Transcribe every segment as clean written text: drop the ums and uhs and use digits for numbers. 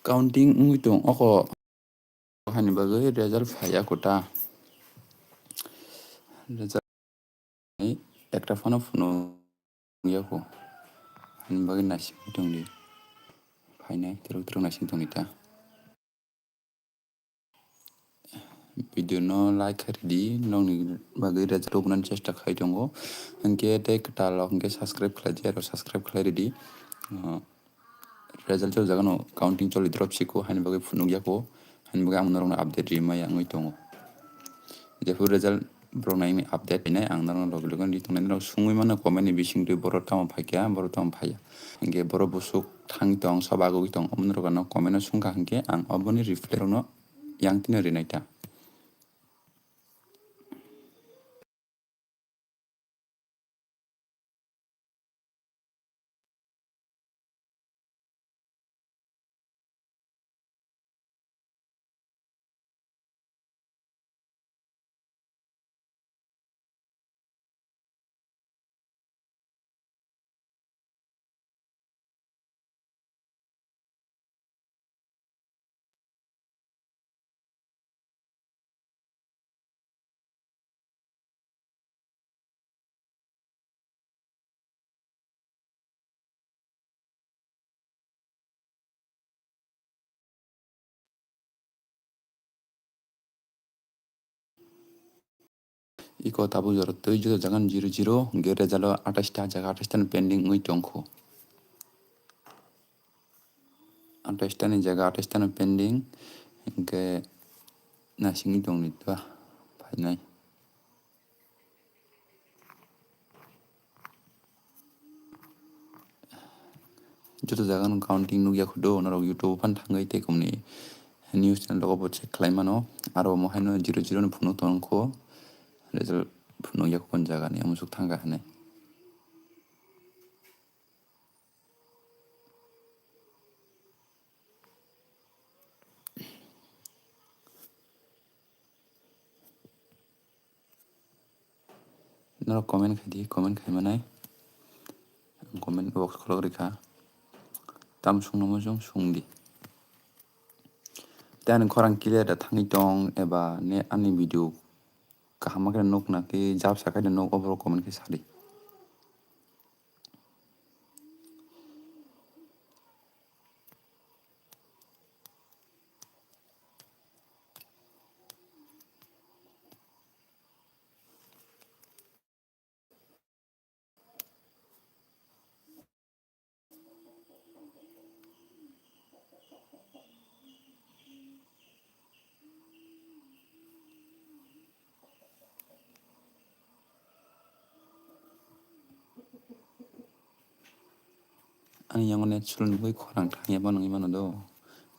Counting ungui tong oko hani bagoi result phaya kota result ni ekta phono phono yako hani bagoi nasib tongdi phainai teruk nasib tongni ta video no like haridi nongni bagoi result obunan chesta khai tongo hingke tei tal hingke subscribe khlaidi aro subscribe khlairidi result o jagano counting choli drop siko hani bagoi phunuk yako hani bagoi ang norong update rimaya ngoi tongo jefur result bro nai update nai ang norong log logon di tongnai no sungui mano comment ni bising dui boro tamo phakya boro tamo phaya hingke boro busuk thang tong sabagoi tong omni rogano comment no sungka hingke ang oboni reply rok no yang tino rinai ta iko tabu jor tui jo jangan 00 hingke result o 28 ta jaga 28 ta pending ngoi tongkho 28 ta ni jaga 28 ta pending hingke nasingui tongni ta phainai joto jaga no counting nugya khudo norok youtube fan thangai tei komni news channel rogo check khlai mano aro mo haino 00 ni phunuk tongkho result phunuk yak kon jaga ni amusuk thangka hanai norok comment khai di comment khai manai comment box kholok rikha tam sungno jong sungdi dan khorang clear da thangi tong eba ne ani video kahama khe nok na ke jab sakai da nok obro comment ke sadi ani yang net sulun boi khorang thangya ba nongi mano do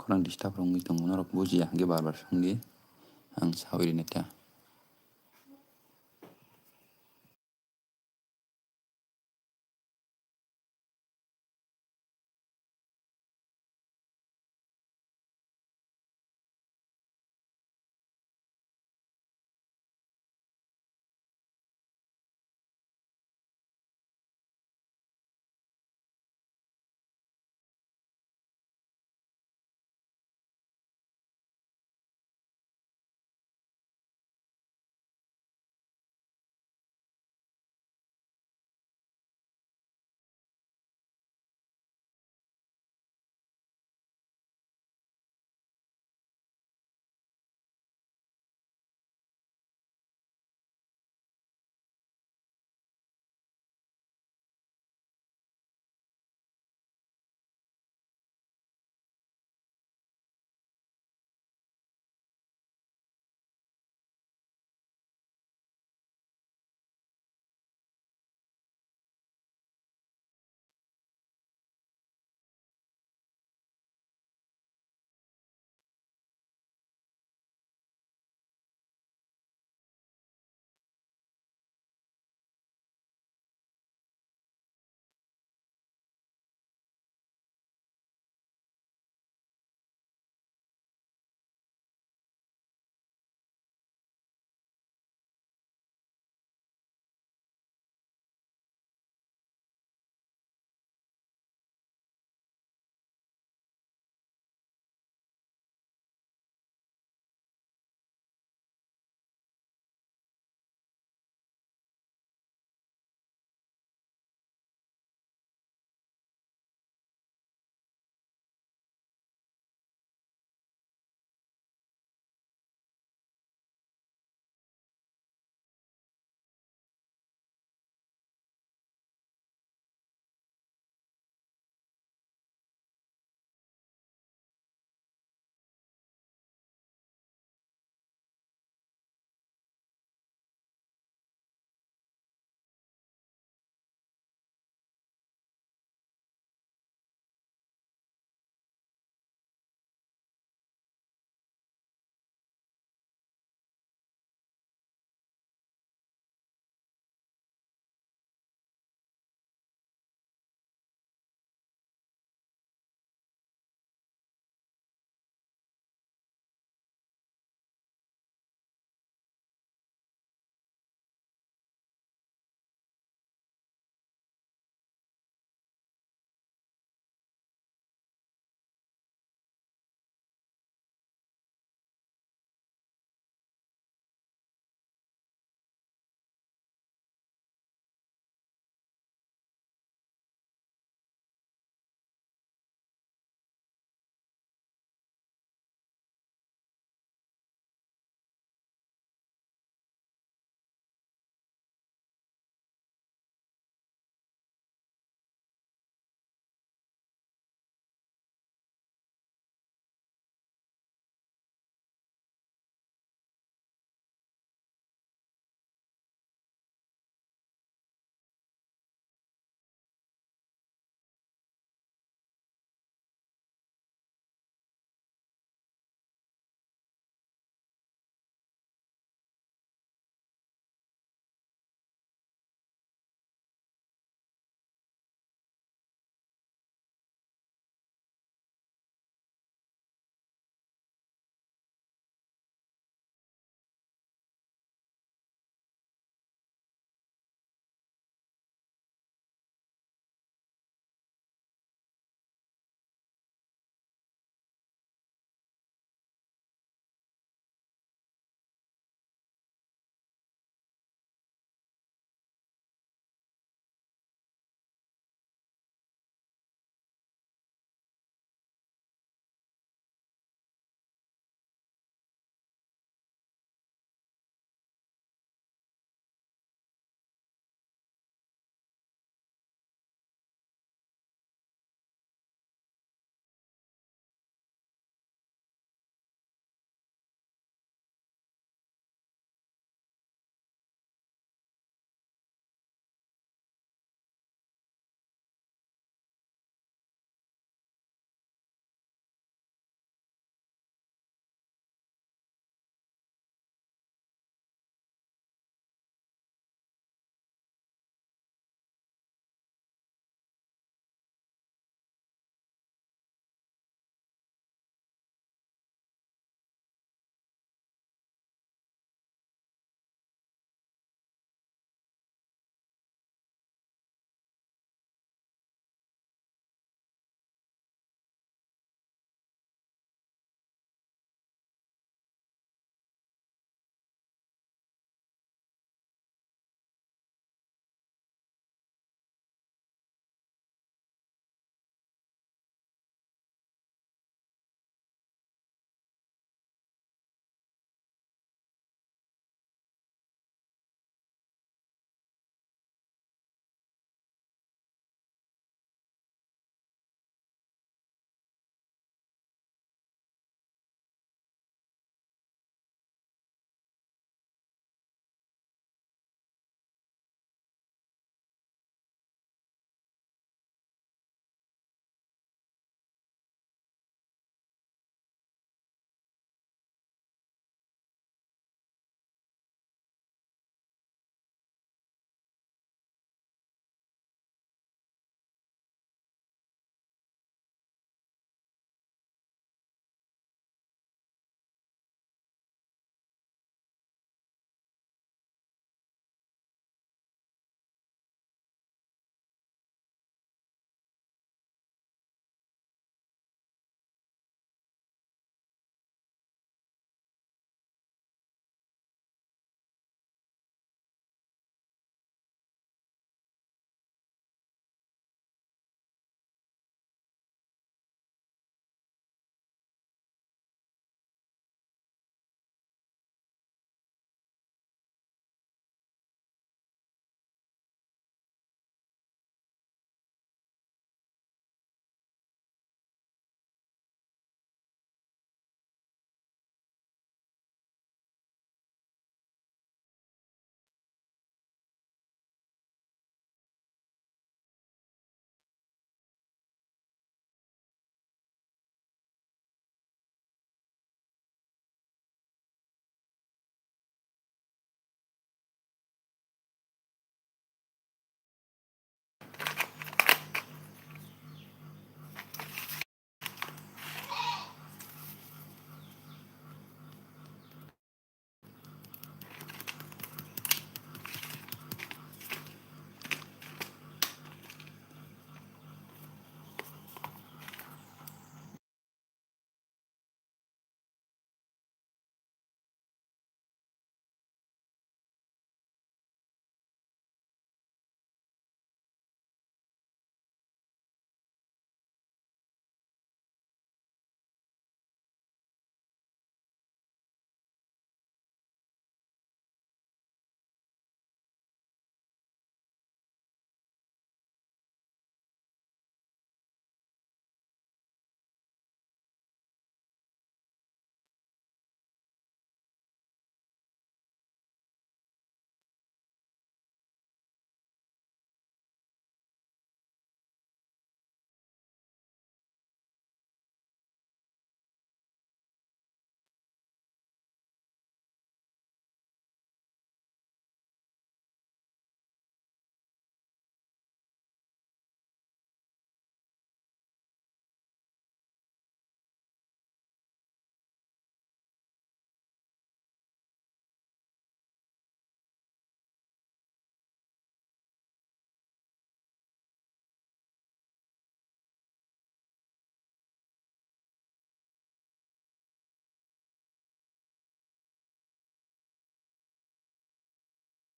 khorang disturb rongi tong norok buji hangge bar bar sungdi ang sawiri neta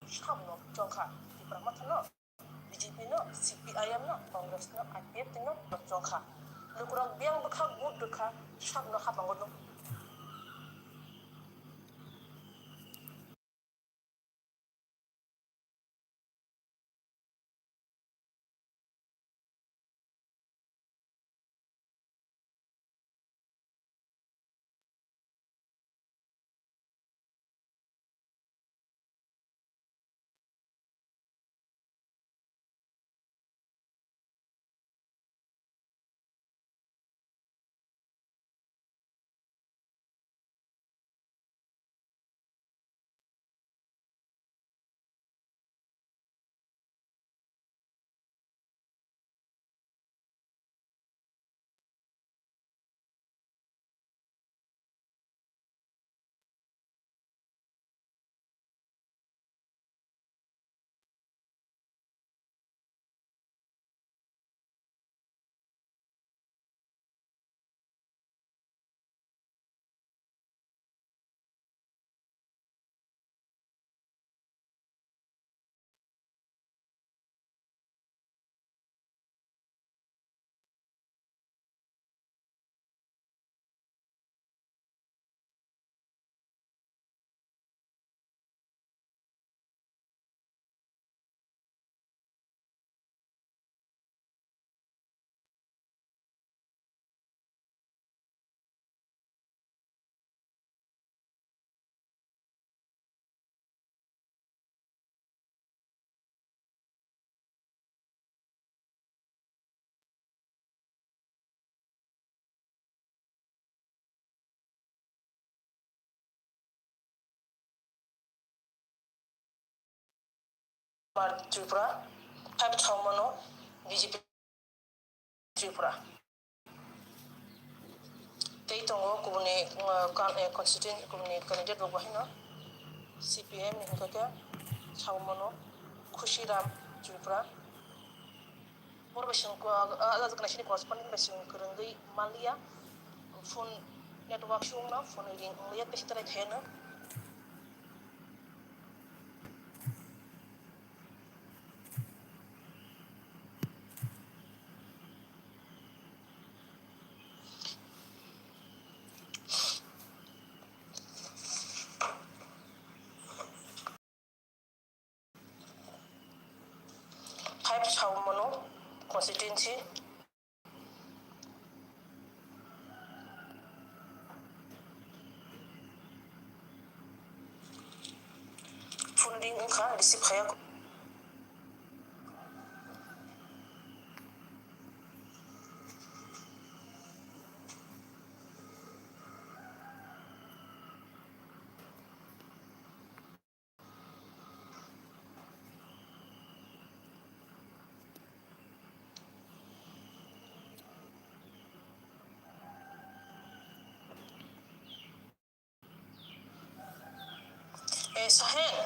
Shamno Jongka di Pramatano BJP no CPIM no Congress no IPF no Jongka Lukurang biang bekha gud bekha Shamno habangono Tripura Type Chaumono BJP Tripura Tei tongo kubuni constituent kubuni candidate bogwahino CPM ni hingga Chaumono Khushiram Tripura Morbashin ko ala zakna corresponding bashin kurungi Malia phone network shungna phone link lihat bestara thena Type Chaumono constituency funding ka receive khaya Sahel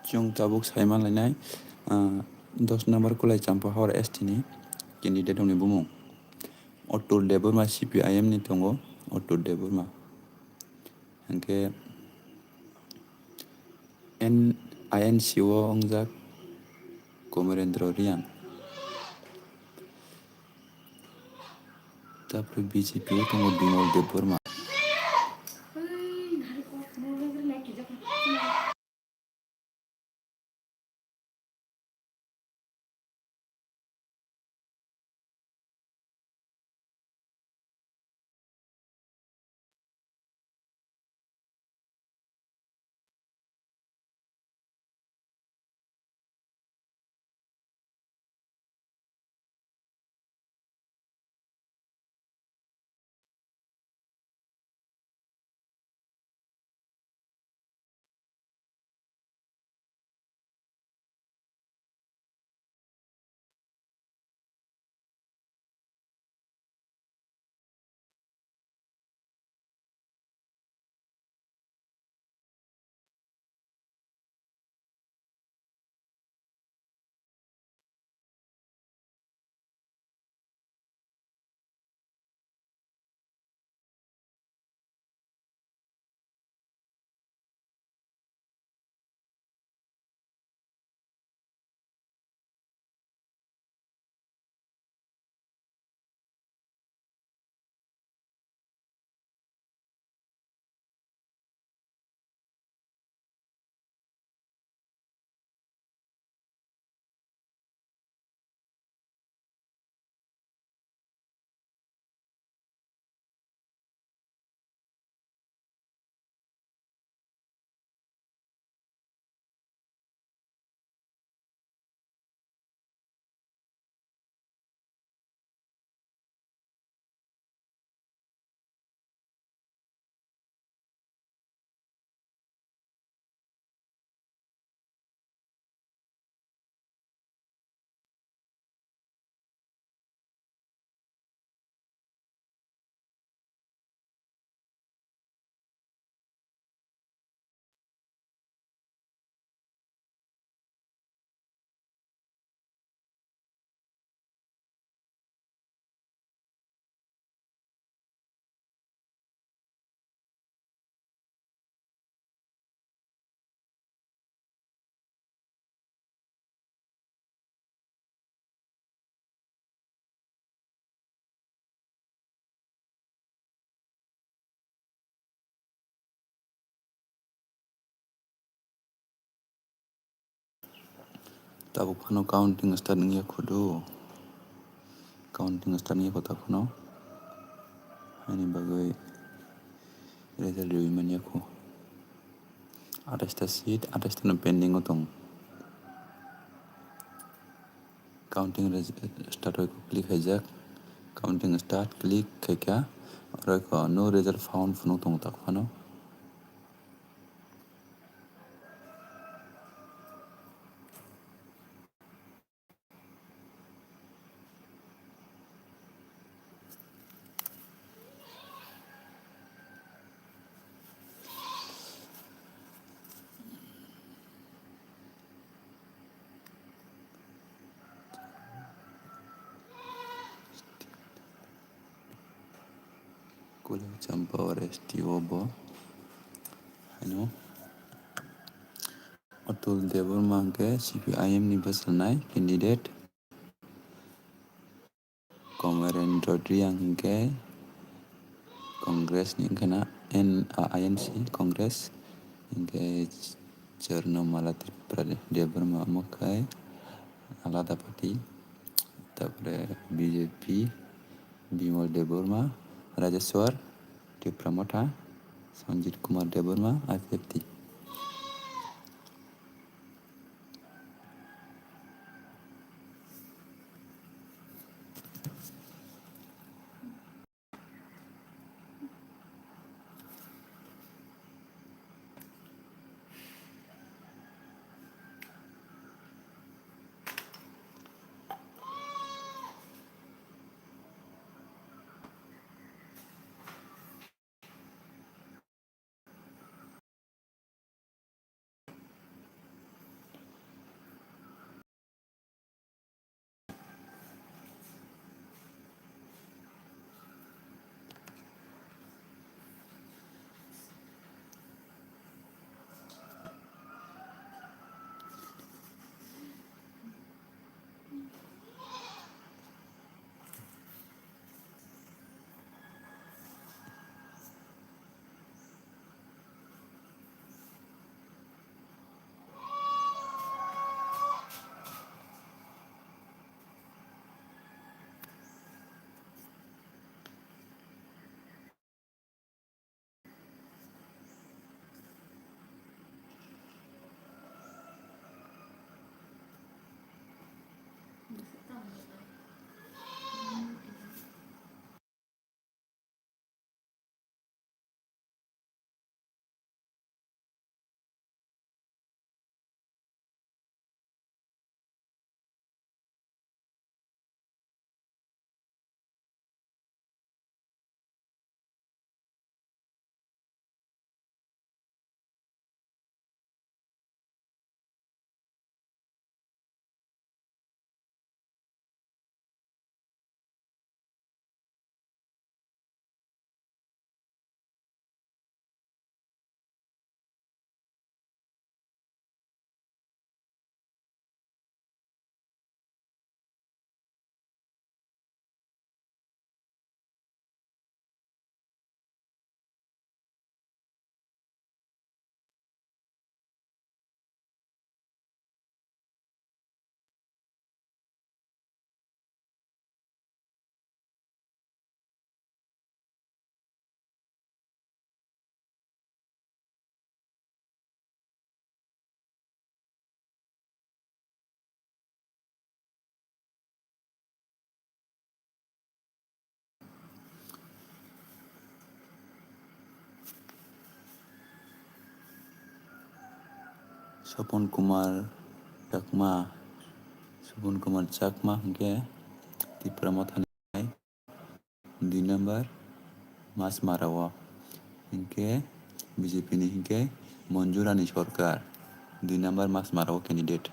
Chung tabuk saiman lainai 10 number kulai champa hor ST ni candidate dong ni bumung Otul Deburma CPIM ni tongo Otul Deburma hangke INCO ongjak Komerendra Riang tapre BJP tongo Bimol Deburma tabuk phano counting start ngia kudu counting start ngia kota phano hani bagoi result review mania ku 28 ta seat 28 ta pending otong counting start hoy click haijak counting start click kaika oro ko no result found phano tong tak phano kuliah campa RSTO bo ano Atul Devarma ke CPIM ni basalnai candidate Komaren Rodri ang ke Congress ni kana INC Congress ke Cherno Malatir Pradesh Devarma Mokai Alada Party তারপরে BJP Bimal Debbarma Rajeshwar Tipramotha Sanjit Kumar Debbarma IPFT Sopon Kumar Chakma ke Tipramot Hanai 2 number Mas Marawa इनके BJP ने इनके मंजूरानी सरकार 2 number Mas Marawa candidate